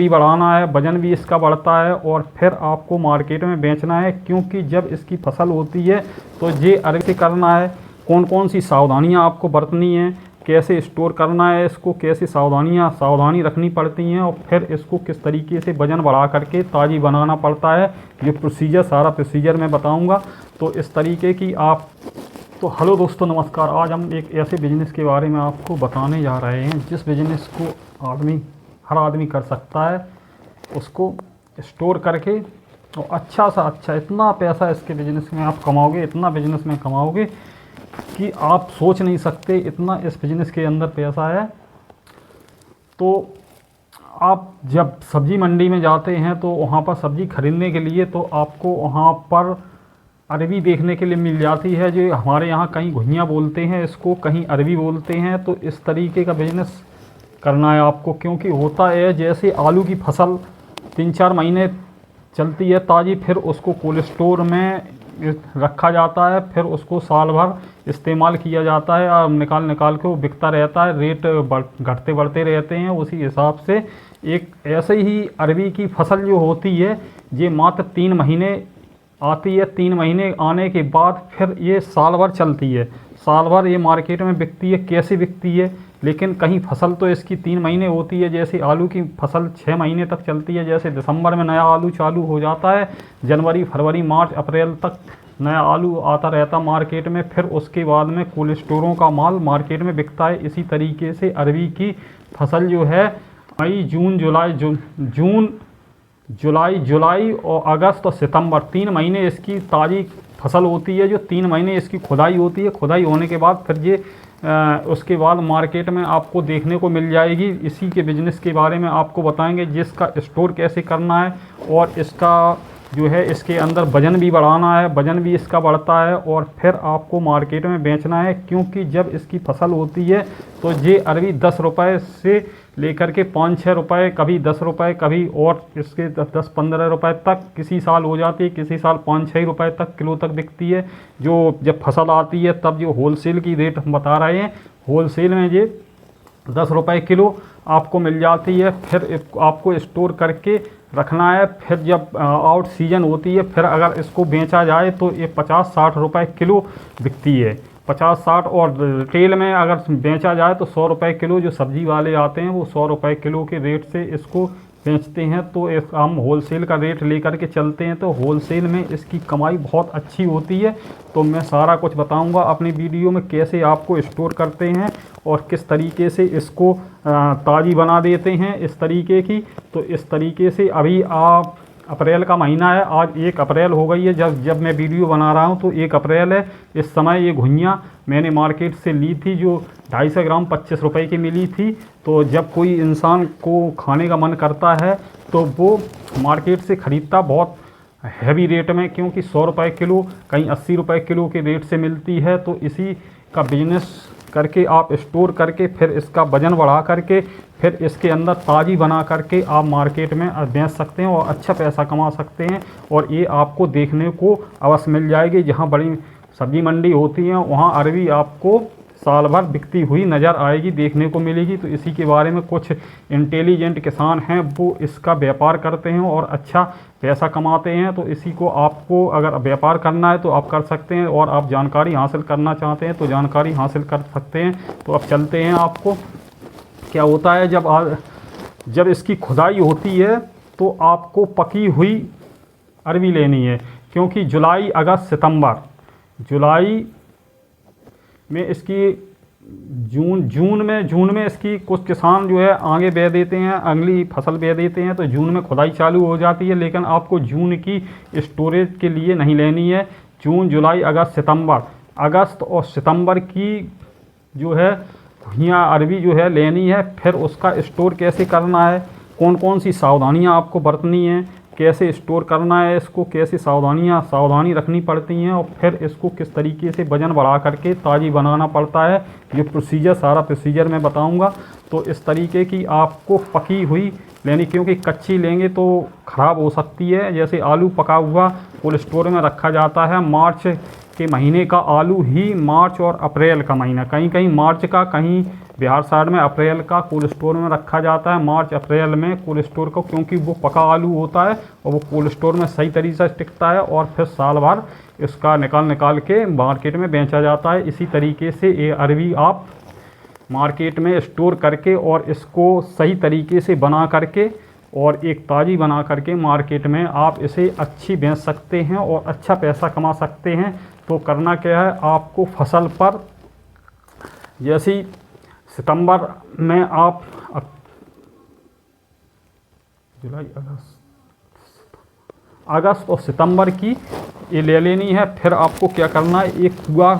भी बढ़ाना है, वज़न भी इसका बढ़ता है और फिर आपको मार्केट में बेचना है। क्योंकि जब इसकी फसल होती है तो ये अरबी करना है, कौन कौन सी सावधानियां आपको बरतनी है, कैसे स्टोर करना है इसको, कैसे सावधानी रखनी पड़ती हैं और फिर इसको किस तरीके से वज़न बढ़ा करके ताज़ी बनाना पड़ता है, ये प्रोसीजर सारा प्रोसीजर मैं बताऊंगा। तो इस तरीके की आप तो हेलो दोस्तों, नमस्कार। आज हम एक ऐसे बिज़नेस के बारे में आपको बताने जा रहे हैं जिस बिज़नेस को हर आदमी कर सकता है। उसको स्टोर करके और अच्छा सा अच्छा इतना पैसा इसके बिज़नेस में आप कमाओगे, इतना बिज़नेस में कमाओगे कि आप सोच नहीं सकते, इतना इस बिज़नेस के अंदर पैसा है। तो आप जब सब्ज़ी मंडी में जाते हैं तो वहाँ पर सब्ज़ी खरीदने के लिए तो आपको वहाँ पर अरबी देखने के लिए मिल जाती है, जो हमारे यहाँ कहीं घुइयाँ बोलते हैं इसको, कहीं अरबी बोलते हैं। तो इस तरीके का बिज़नेस करना है आपको। क्योंकि होता है जैसे आलू की फसल 3-4 महीने चलती है ताज़ी, फिर उसको कोल्ड स्टोर में रखा जाता है, फिर उसको साल भर इस्तेमाल किया जाता है और निकाल के वो बिकता रहता है, रेट घटते बढ़ते रहते हैं। उसी हिसाब से एक ऐसे ही अरबी की फसल जो होती है ये मात्र 3 महीने आती है। 3 महीने आने के बाद फिर ये साल भर चलती है, साल भर ये मार्केट में बिकती है। कैसे बिकती है, लेकिन कहीं फसल तो इसकी 3 महीने होती है, जैसे आलू की फसल 6 महीने तक चलती है। जैसे दिसंबर में नया आलू चालू हो जाता है, जनवरी फरवरी मार्च अप्रैल तक नया आलू आता रहता मार्केट में, फिर उसके बाद में कोल्ड स्टोरों का माल मार्केट में बिकता है। इसी तरीके से अरबी की फसल जो है मई जुलाई और अगस्त और सितंबर 3 महीने इसकी ताज़ी फसल होती है, जो 3 महीने इसकी खुदाई होती है। खुदाई होने के बाद फिर ये उसके बाद मार्केट में आपको देखने को मिल जाएगी। इसी के बिज़नेस के बारे में आपको बताएंगे, जिसका स्टोर कैसे करना है और इसका जो है इसके अंदर वज़न भी बढ़ाना है, वज़न भी इसका बढ़ता है और फिर आपको मार्केट में बेचना है। क्योंकि जब इसकी फसल होती है तो ये अरबी 10 रुपये से लेकर के 5-6 रुपये, कभी 10 रुपये, कभी और इसके 10-15 रुपये तक किसी साल हो जाती है, किसी साल 5-6 रुपये तक किलो तक बिकती है। जो जब फसल आती है तब जो होलसेल की रेट हम बता रहे हैं, होलसेल में ये 10 रुपये किलो आपको मिल जाती है। फिर आपको स्टोर करके रखना है। फिर जब आउट सीजन होती है, फिर अगर इसको बेचा जाए तो ये 50-60 रुपये किलो बिकती है, 50-60। और रिटेल में अगर बेचा जाए तो 100 रुपये किलो, जो सब्जी वाले आते हैं वो 100 रुपये किलो के रेट से इसको बेचते हैं। तो हम होलसेल का रेट लेकर के चलते हैं, तो होलसेल में इसकी कमाई बहुत अच्छी होती है। तो मैं सारा कुछ बताऊंगा अपनी वीडियो में, कैसे आपको स्टोर करते हैं और किस तरीके से इसको ताज़ी बना देते हैं इस तरीके की। तो इस तरीके से अभी आप अप्रैल का महीना है, आज 1 अप्रैल हो गई है जब मैं वीडियो बना रहा हूं, तो 1 अप्रैल है। इस समय ये घुइयाँ मैंने मार्केट से ली थी, जो 250 ग्राम 25 रुपये की मिली थी। तो जब कोई इंसान को खाने का मन करता है तो वो मार्केट से ख़रीदता बहुत हैवी रेट में, क्योंकि 100 रुपये किलो, कहीं 80 रुपये किलो के रेट से मिलती है। तो इसी का बिजनेस करके आप स्टोर करके फिर इसका वज़न बढ़ा करके फिर इसके अंदर ताज़ी बना करके आप मार्केट में बेच सकते हैं और अच्छा पैसा कमा सकते हैं। और ये आपको देखने को अवश्य मिल जाएगी, जहाँ बड़ी सब्जी मंडी होती हैं वहाँ अरबी आपको साल भर बिकती हुई नज़र आएगी, देखने को मिलेगी। तो इसी के बारे में कुछ इंटेलिजेंट किसान हैं, वो इसका व्यापार करते हैं और अच्छा पैसा कमाते हैं। तो इसी को आपको अगर व्यापार करना है तो आप कर सकते हैं, और आप जानकारी हासिल करना चाहते हैं तो जानकारी हासिल कर सकते हैं। तो अब चलते हैं। आपको क्या होता है, जब इसकी खुदाई होती है तो आपको पकी हुई अरबी लेनी है। क्योंकि जुलाई अगस्त सितंबर, जुलाई में इसकी जून में इसकी कुछ किसान जो है आगे बे देते हैं, अगली फसल बे देते हैं, तो जून में खुदाई चालू हो जाती है। लेकिन आपको जून की स्टोरेज के लिए नहीं लेनी है। जून जुलाई अगस्त सितंबर, अगस्त और सितंबर की जो है घुइयाँ अरबी जो है लेनी है। फिर उसका स्टोर कैसे करना है, कौन कौन सी सावधानियाँ आपको बरतनी हैं, कैसे स्टोर करना है इसको, कैसे सावधानी रखनी पड़ती हैं, और फिर इसको किस तरीके से वज़न बढ़ा करके ताज़ी बनाना पड़ता है, ये प्रोसीजर सारा प्रोसीजर मैं बताऊंगा। तो इस तरीके की आपको पकी हुई लेनी, क्योंकि कच्ची लेंगे तो ख़राब हो सकती है। जैसे आलू पका हुआ कोल्ड स्टोर में रखा जाता है, मार्च के महीने का आलू ही, मार्च और अप्रैल का महीना, कहीं कहीं मार्च का, कहीं बिहार साइड में अप्रैल का कोल्ड स्टोर में रखा जाता है, मार्च अप्रैल में कोल्ड स्टोर को, क्योंकि वो पका आलू होता है और वो कोल्ड स्टोर में सही तरीके से टिकता है और फिर साल भर इसका निकाल के मार्केट में बेचा जाता है। इसी तरीके से ये अरवी आप मार्केट में स्टोर करके और इसको सही तरीके से बना करके और एक ताज़ी बना करके मार्केट में आप इसे अच्छी बेच सकते हैं और अच्छा पैसा कमा सकते हैं। तो करना क्या है, आपको फसल पर जैसी सितंबर में आप जुलाई अगस्त और सितंबर की ये ले लेनी है। फिर आपको क्या करना है, एक कुआं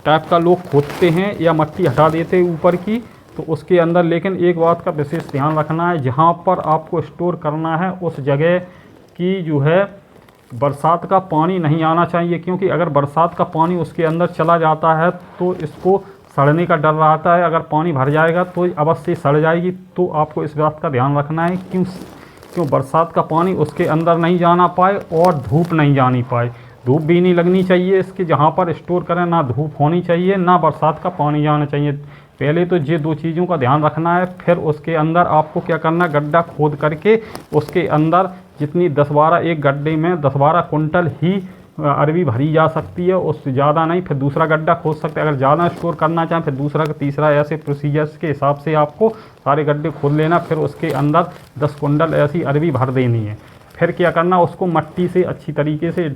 टाइप का लोग खोदते हैं या मट्टी हटा देते हैं ऊपर की, तो उसके अंदर लेकिन एक बात का विशेष ध्यान रखना है, जहाँ पर आपको स्टोर करना है उस जगह की जो है बरसात का पानी नहीं आना चाहिए, क्योंकि अगर बरसात का पानी उसके अंदर चला जाता है तो इसको सड़ने का डर रहता है। अगर पानी भर जाएगा तो अवश्य सड़ जाएगी। तो आपको इस बात का ध्यान रखना है क्यों बरसात का पानी उसके अंदर नहीं जाना पाए और धूप नहीं जानी पाए। धूप भी नहीं लगनी चाहिए इसके, जहाँ पर स्टोर करें ना धूप होनी चाहिए ना बरसात का पानी जाना चाहिए। पहले तो ये 2 चीज़ों का ध्यान रखना है। फिर उसके अंदर आपको क्या करना है, गड्ढा खोद करके उसके अंदर जितनी 10-12 एक गड्ढे में 10-12 कुंटल ही अरवी भरी जा सकती है, उससे ज़्यादा नहीं। फिर दूसरा गड्ढा खोद सकते हैं, अगर ज़्यादा स्टोर करना चाहें फिर दूसरा तीसरा, ऐसे प्रोसीजर्स के हिसाब से आपको सारे गड्ढे खोद लेना। फिर उसके अंदर 10 कुंटल ऐसी अरवी भर देनी है। फिर क्या करना, उसको मट्टी से अच्छी तरीके से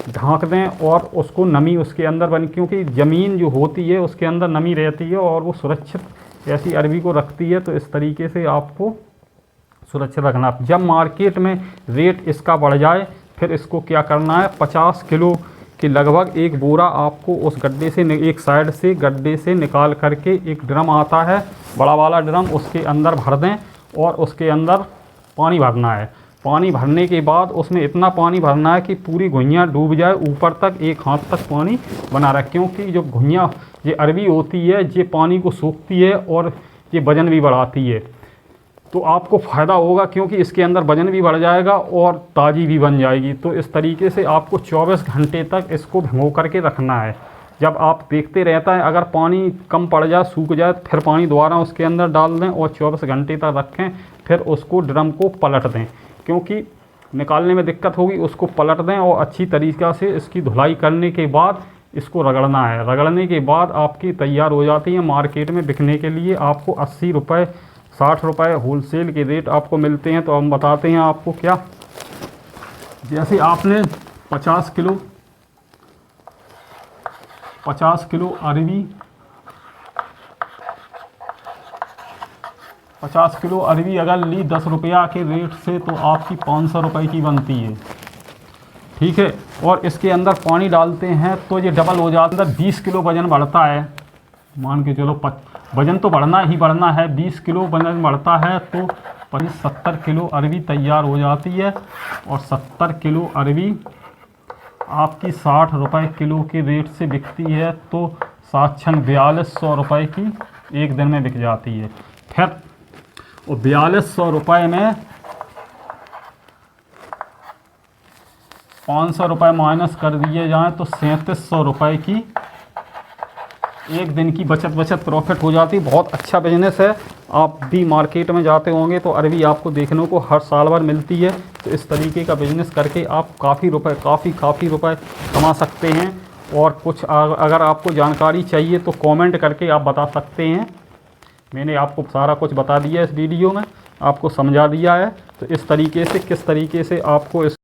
ढाँक दें और उसको नमी उसके अंदर बनी, क्योंकि ज़मीन जो होती है उसके अंदर नमी रहती है और वो सुरक्षित ऐसी अरवी को रखती है। तो इस तरीके से आपको सुरक्षित रखना। जब मार्केट में रेट इसका बढ़ जाए फिर इसको क्या करना है, 50 किलो के लगभग एक बोरा आपको उस गड्ढे से एक साइड से गड्ढे से निकाल करके एक ड्रम आता है बड़ा वाला ड्रम, उसके अंदर भर दें और उसके अंदर पानी भरना है। पानी भरने के बाद उसमें इतना पानी भरना है कि पूरी घुइयाँ डूब जाए, ऊपर तक 1 हाथ तक पानी बना रहे, क्योंकि जो घुइयाँ ये अरवी होती है ये पानी को सोखती है और ये वज़न भी बढ़ाती है। तो आपको फ़ायदा होगा क्योंकि इसके अंदर वज़न भी बढ़ जाएगा और ताज़ी भी बन जाएगी। तो इस तरीके से आपको 24 घंटे तक इसको भिगो करके रखना है। जब आप देखते रहता है, अगर पानी कम पड़ जाए सूख जाए फिर पानी दोबारा उसके अंदर डाल दें और 24 घंटे तक रखें। फिर उसको ड्रम को पलट दें, क्योंकि निकालने में दिक्कत होगी। उसको पलट दें और अच्छी तरीक़ा से इसकी धुलाई करने के बाद इसको रगड़ना है। रगड़ने के बाद आपकी तैयार हो जाती है। मार्केट में बिकने के लिए आपको 80 रुपये 60 रुपये होलसेल के रेट आपको मिलते हैं। तो हम बताते हैं आपको क्या, जैसे आपने 50 किलो अरवी 50 किलो अरवी अगर ली 10 रुपया के रेट से तो आपकी 500 रुपये की बनती है, ठीक है। और इसके अंदर पानी डालते हैं तो ये डबल हो जाता है। 20 किलो वज़न बढ़ता है, मान के चलो वज़न तो बढ़ना ही बढ़ना है। 20 किलो वज़न बढ़ता है तो 70 किलो अरवी तैयार हो जाती है। और 70 किलो अरवी आपकी 60 रुपये किलो के रेट से बिकती है, तो 4200 रुपये की एक दिन में बिक जाती है। फिर और 4200 रुपये में 500 रुपये माइनस कर दिए जाएँ तो 3700 रुपये की एक दिन की बचत प्रॉफिट हो जाती है। बहुत अच्छा बिजनेस है। आप भी मार्केट में जाते होंगे तो अरवी आपको देखने को हर साल भर मिलती है। तो इस तरीके का बिजनेस करके आप काफ़ी रुपए कमा सकते हैं। और कुछ अगर आपको जानकारी चाहिए तो कमेंट करके आप बता सकते हैं। मैंने आपको सारा कुछ बता दिया इस वीडियो में, आपको समझा दिया है। तो इस तरीके से किस तरीके से आपको इस